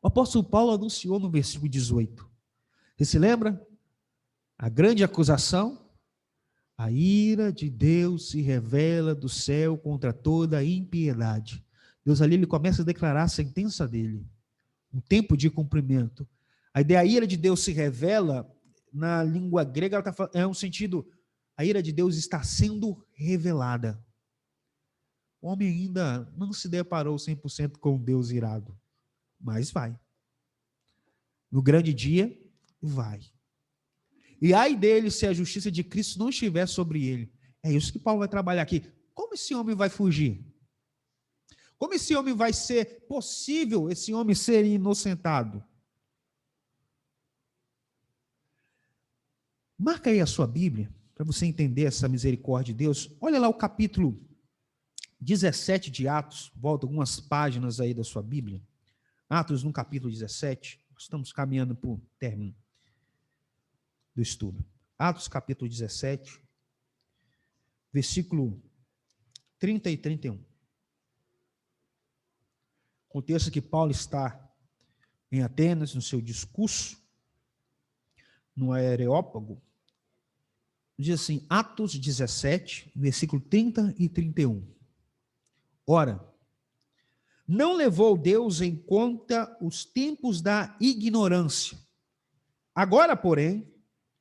o apóstolo Paulo anunciou no versículo 18. Você se lembra? A grande acusação? A ira de Deus se revela do céu contra toda a impiedade. Deus ali ele começa a declarar a sentença dele. Um tempo de cumprimento. A ideia, a ira de Deus se revela, na língua grega, é um sentido, a ira de Deus está sendo revelada. O homem ainda não se deparou 100% com Deus irado, mas vai. No grande dia, vai. E ai dele se a justiça de Cristo não estiver sobre ele. É isso que Paulo vai trabalhar aqui. Como esse homem vai fugir? Como esse homem vai ser possível, esse homem ser inocentado? Marca aí a sua Bíblia, para você entender essa misericórdia de Deus. Olha lá o capítulo 17 de Atos, volta algumas páginas aí da sua Bíblia. Atos no capítulo 17, estamos caminhando para o término do estudo. Atos capítulo 17, versículo 30 e 31. Contexto que Paulo está em Atenas, no seu discurso, no Areópago, diz assim, Atos 17, versículo 30 e 31. Ora, não levou Deus em conta os tempos da ignorância. Agora, porém,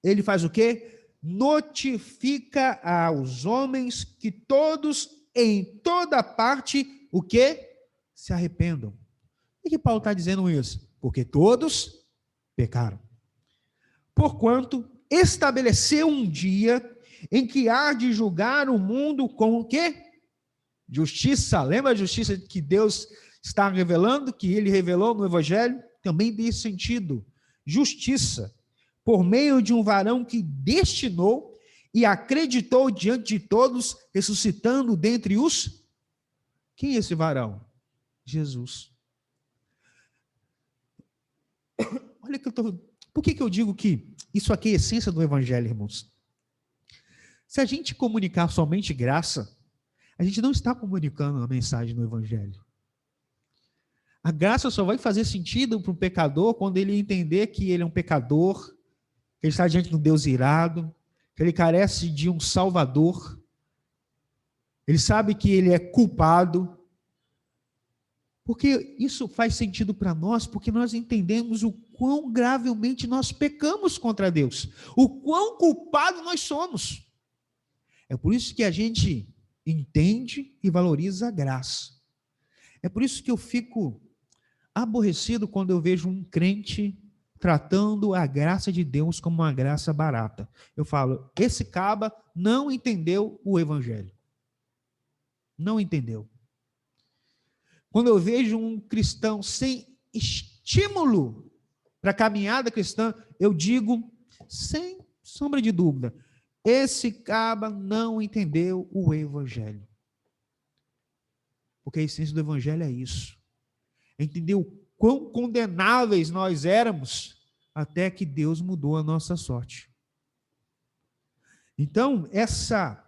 ele faz o quê? Notifica aos homens que todos, em toda parte, o quê? Se arrependam. Por que Paulo está dizendo isso? Porque todos pecaram. Porquanto estabeleceu um dia em que há de julgar o mundo com o quê? Justiça. Lembra a justiça que Deus está revelando, que ele revelou no Evangelho? Também desse sentido. Justiça. Por meio de um varão que destinou e acreditou diante de todos, ressuscitando dentre os... Quem é esse varão? Jesus. Olha que eu estou... Por que eu digo que isso aqui é a essência do Evangelho, irmãos? Se a gente comunicar somente graça, a gente não está comunicando a mensagem do Evangelho. A graça só vai fazer sentido para o pecador quando ele entender que ele é um pecador, que ele está diante de um Deus irado, que ele carece de um Salvador, ele sabe que ele é culpado. Porque isso faz sentido para nós, porque nós entendemos o quão gravemente nós pecamos contra Deus, o quão culpado nós somos. É por isso que a gente entende e valoriza a graça. É por isso que eu fico aborrecido quando eu vejo um crente tratando a graça de Deus como uma graça barata. Eu falo, esse caba não entendeu o Evangelho. Não entendeu. Quando eu vejo um cristão sem estímulo para a caminhada cristã, eu digo, sem sombra de dúvida, esse caba não entendeu o Evangelho. Porque a essência do Evangelho é isso. Entendeu o quão condenáveis nós éramos, até que Deus mudou a nossa sorte. Então, essa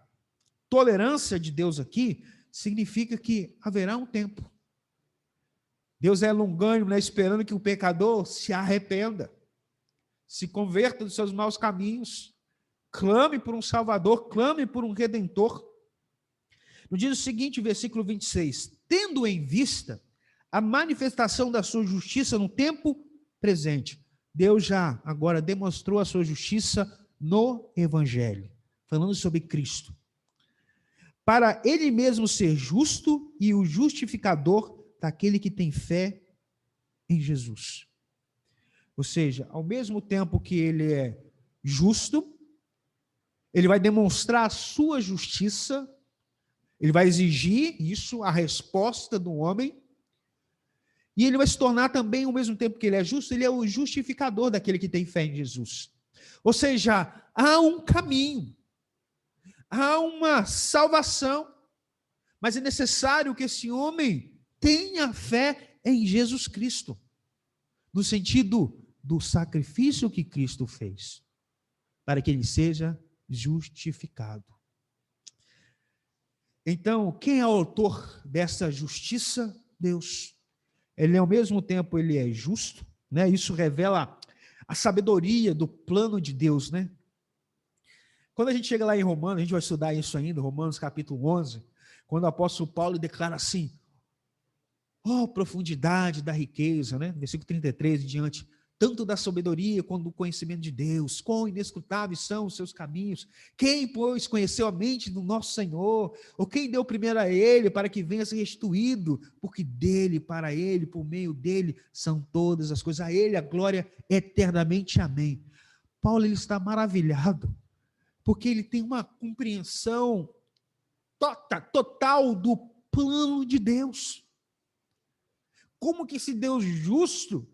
tolerância de Deus aqui, significa que haverá um tempo. Deus é longânimo, né, esperando que o pecador se arrependa, se converta dos seus maus caminhos, clame por um Salvador, clame por um Redentor. No diz o seguinte, versículo 26, tendo em vista a manifestação da sua justiça no tempo presente. Deus já agora demonstrou a sua justiça no Evangelho, falando sobre Cristo. Para ele mesmo ser justo e o justificador daquele que tem fé em Jesus. Ou seja, ao mesmo tempo que ele é justo, ele vai demonstrar a sua justiça, ele vai exigir isso, a resposta do homem, e ele vai se tornar também, ao mesmo tempo que ele é justo, ele é o justificador daquele que tem fé em Jesus. Ou seja, há um caminho, há uma salvação, mas é necessário que esse homem tenha fé em Jesus Cristo, no sentido do sacrifício que Cristo fez, para que ele seja justificado. Então, quem é o autor dessa justiça? Deus. Ele, ao mesmo tempo, ele é justo, né? Isso revela a sabedoria do plano de Deus, né? Quando a gente chega lá em Romanos, a gente vai estudar isso ainda, Romanos capítulo 11, quando o apóstolo Paulo declara assim, profundidade da riqueza, né? Versículo 33 em diante, tanto da sabedoria quanto do conhecimento de Deus, quão inescrutáveis são os seus caminhos, quem, pois, conheceu a mente do nosso Senhor, ou quem deu primeiro a ele para que venha a ser restituído, porque dele, para ele, por meio dele, são todas as coisas, a ele a glória eternamente, amém. Paulo, ele está maravilhado, porque ele tem uma compreensão total do plano de Deus. Como que esse Deus justo,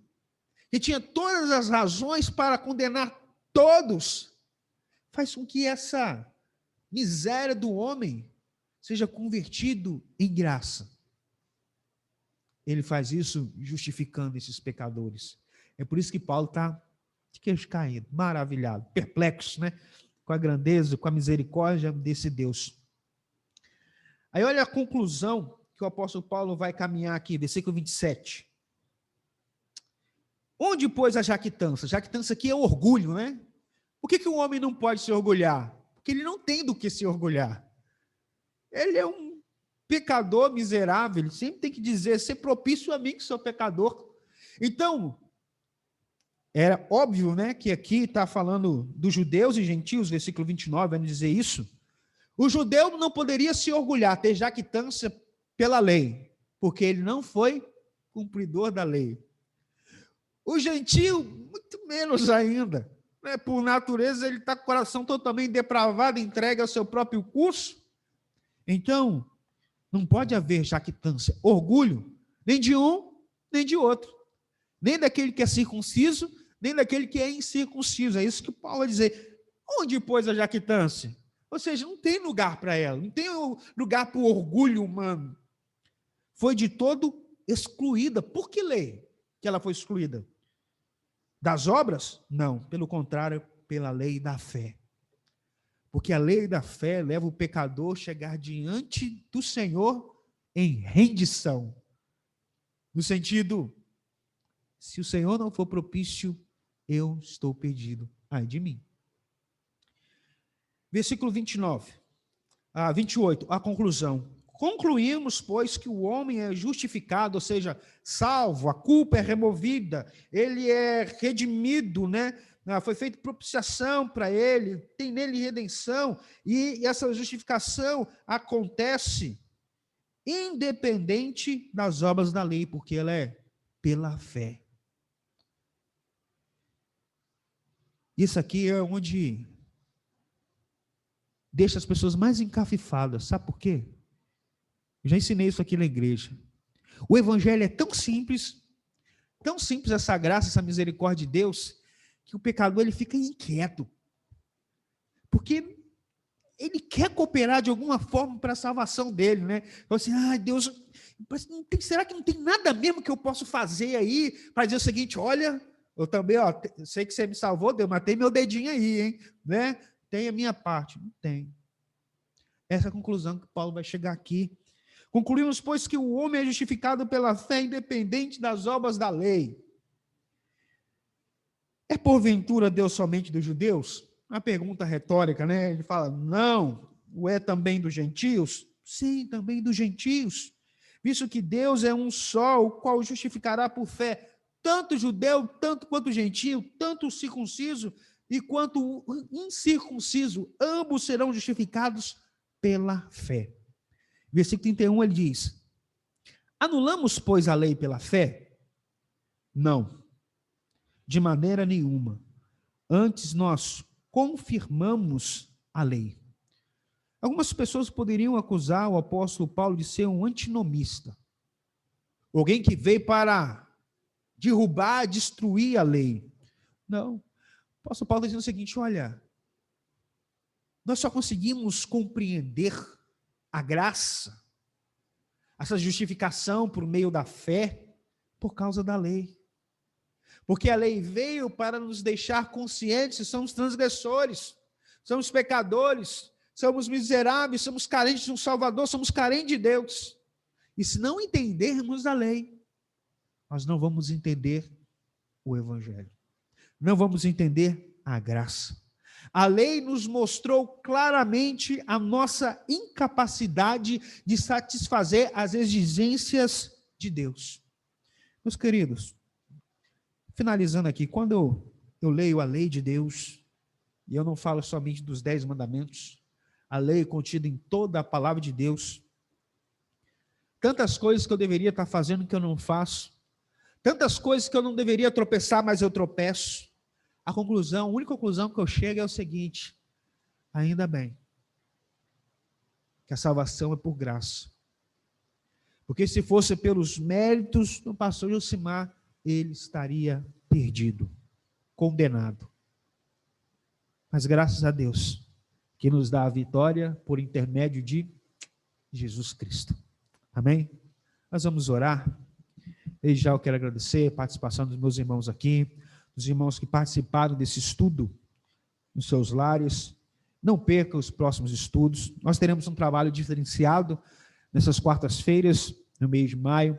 que tinha todas as razões para condenar todos, faz com que essa miséria do homem seja convertido em graça. Ele faz isso justificando esses pecadores. É por isso que Paulo está de queixo caído, maravilhado, perplexo, né? Com a grandeza, com a misericórdia desse Deus. Aí olha a conclusão que o apóstolo Paulo vai caminhar aqui, versículo 27. Onde, pois, a jactância? Jactância aqui é orgulho, né? Por que o homem não pode se orgulhar? Porque ele não tem do que se orgulhar. Ele é um pecador miserável, ele sempre tem que dizer, ser propício a mim que sou pecador. Então, era óbvio, né, que aqui está falando dos judeus e gentios, versículo 29, vai dizer isso. O judeu não poderia se orgulhar, ter jactância pela lei, porque ele não foi cumpridor da lei. O gentio, muito menos ainda, né? Por natureza, ele está com o coração totalmente depravado, entregue ao seu próprio curso. Então, não pode haver jactância, orgulho, nem de um, nem de outro. Nem daquele que é circunciso, nem daquele que é incircunciso. É isso que Paulo vai dizer. Onde, pois, a jactância? Ou seja, não tem lugar para ela, não tem lugar para o orgulho humano. Foi de todo excluída. Por que lei que ela foi excluída? Das obras? Não, pelo contrário, pela lei da fé. Porque a lei da fé leva o pecador a chegar diante do Senhor em rendição. No sentido, se o Senhor não for propício, eu estou perdido. Ai de mim. Versículo 28, a conclusão. Concluímos, pois, que o homem é justificado, ou seja, salvo, a culpa é removida, ele é redimido, né? Foi feita propiciação para ele, tem nele redenção, e essa justificação acontece independente das obras da lei, porque ela é pela fé. Isso aqui é onde deixa as pessoas mais encafifadas, sabe por quê? Eu já ensinei isso aqui na igreja. O evangelho é tão simples essa graça, essa misericórdia de Deus, que o pecador ele fica inquieto. Porque ele quer cooperar de alguma forma para a salvação dele, né? Então assim, Deus, será que não tem nada mesmo que eu possa fazer aí para dizer o seguinte, olha, eu também, sei que você me salvou, Deus, mas tem meu dedinho aí, hein? Né? Tem a minha parte. Não tem. Essa é a conclusão que Paulo vai chegar aqui. Concluímos, pois, que o homem é justificado pela fé independente das obras da lei. É porventura Deus somente dos judeus? Uma pergunta retórica, né? Ele fala, não, o é também dos gentios? Sim, também dos gentios. Visto que Deus é um só, o qual justificará por fé tanto o judeu, tanto quanto o gentio, tanto o circunciso e quanto o incircunciso, ambos serão justificados pela fé. Versículo 31, ele diz, anulamos, pois, a lei pela fé? Não, de maneira nenhuma. Antes nós confirmamos a lei. Algumas pessoas poderiam acusar o apóstolo Paulo de ser um antinomista. Alguém que veio para derrubar, destruir a lei. Não. O apóstolo Paulo está dizendo o seguinte, olha, nós só conseguimos compreender a graça, essa justificação por meio da fé, por causa da lei. Porque a lei veio para nos deixar conscientes que somos transgressores, somos pecadores, somos miseráveis, somos carentes de um Salvador, somos carentes de Deus. E se não entendermos a lei, nós não vamos entender o Evangelho. não vamos entender a graça. A lei nos mostrou claramente a nossa incapacidade de satisfazer as exigências de Deus. Meus queridos, finalizando aqui, quando eu leio a lei de Deus, e eu não falo somente dos 10 mandamentos, a lei contida em toda a palavra de Deus, tantas coisas que eu deveria estar fazendo que eu não faço, tantas coisas que eu não deveria tropeçar, mas eu tropeço. A única conclusão que eu chego é o seguinte: ainda bem que a salvação é por graça. Porque se fosse pelos méritos do pastor Josimar, ele estaria perdido, condenado. Mas graças a Deus, que nos dá a vitória por intermédio de Jesus Cristo. Amém? Nós vamos orar. Desde já eu quero agradecer a participação dos meus irmãos aqui, dos irmãos que participaram desse estudo nos seus lares. Não perca os próximos estudos. Nós teremos um trabalho diferenciado nessas quartas-feiras, no mês de maio,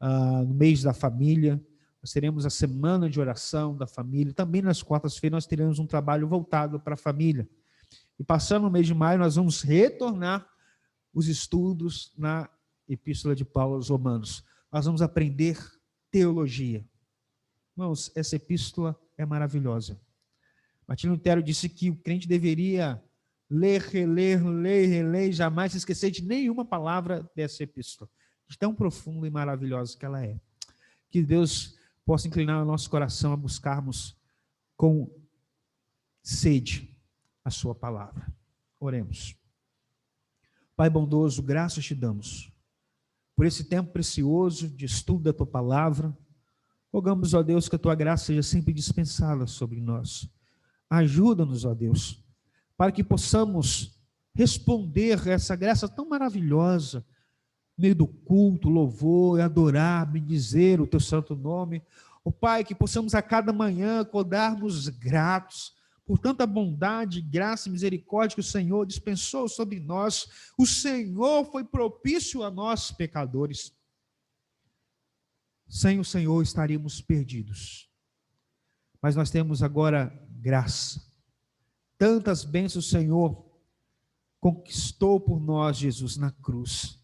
no mês da família. Nós teremos a semana de oração da família. Também nas quartas-feiras nós teremos um trabalho voltado para a família. E passando o mês de maio, nós vamos retornar os estudos na Epístola de Paulo aos Romanos. Nós vamos aprender teologia. Irmãos, essa epístola é maravilhosa. Martinho Lutero disse que o crente deveria ler, reler, jamais se esquecer de nenhuma palavra dessa epístola, de tão profunda e maravilhosa que ela é. Que Deus possa inclinar o nosso coração a buscarmos com sede a sua palavra. Oremos. Pai bondoso, graças te damos por esse tempo precioso de estudo da tua palavra. Rogamos, ó Deus, que a tua graça seja sempre dispensada sobre nós. Ajuda-nos, ó Deus, para que possamos responder a essa graça tão maravilhosa, no meio do culto, louvor, adorar, bendizer o teu santo nome. Ó Pai, que possamos a cada manhã acordarmos gratos por tanta bondade, graça e misericórdia que o Senhor dispensou sobre nós. O Senhor foi propício a nós, pecadores. Sem o Senhor estaríamos perdidos. Mas nós temos agora graça. Tantas bênçãos o Senhor conquistou por nós, Jesus, na cruz.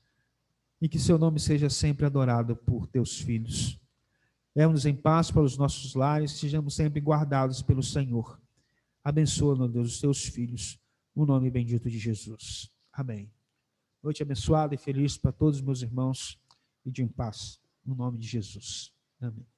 E que seu nome seja sempre adorado por teus filhos. Leva-nos em paz para os nossos lares, sejamos sempre guardados pelo Senhor. Abençoa, meu Deus, os teus filhos, no nome bendito de Jesus. Amém. Noite abençoada e feliz para todos os meus irmãos e de paz, no nome de Jesus. Amém.